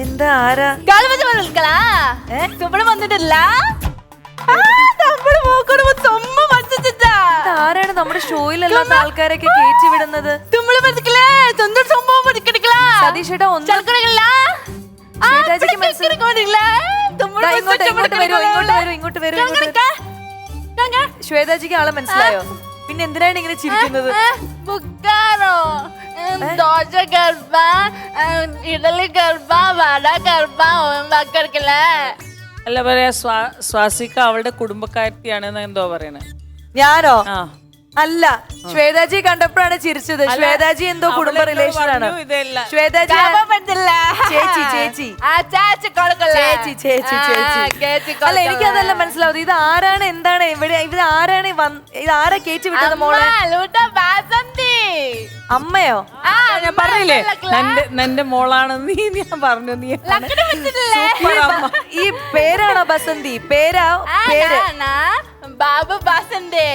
എന്താ ആരാ ആരാണ് നമ്മുടെ ഷോയിലല്ലാത്ത ആൾക്കാരൊക്കെ കയറ്റി വിടുന്നത്? സതീഷേട്ടാ ഇങ്ങോട്ട് വരൂ. ശ്വേതാജിക്ക് ആളെ മനസ്സിലായോ? പിന്നെ എന്തിനാണ് ഇങ്ങനെ ചിരിക്കുന്നത്? ദോശ ഗർഭ, ഇഡലി ഗർഭ, വട ഗർഭ അല്ല പറയാ സ്വാസിക അവളുടെ കുടുംബക്കാരത്തിയാണെന്ന് എന്തോ പറയണേ. ഞാനോ? അല്ല, ശ്വേതാജി കണ്ടപ്പോഴാണ് ചിരിച്ചത്. ശ്വേതാജി എന്തോ കുടുംബ റിലേഷൻ ആണ്. ശ്വേതാജി ചേച്ചി അല്ല, എനിക്ക് അതെല്ലാം മനസ്സിലാവും. ഇത് ആരാണ്, എന്താണ്, ഇവിടെ ഇത് ആരാണ്, ഇത് ആരാ കയറ്റി വിട്ടത് മോളെ? അമ്മയോ? ഞാൻ പറഞ്ഞില്ലേ നിന്റെ മോളാണെന്ന് ഞാൻ പറഞ്ഞു. നീ ഈ പേരാണോ ബസന്തി? പേരാ? പേര് ബാബു ബസന്തി.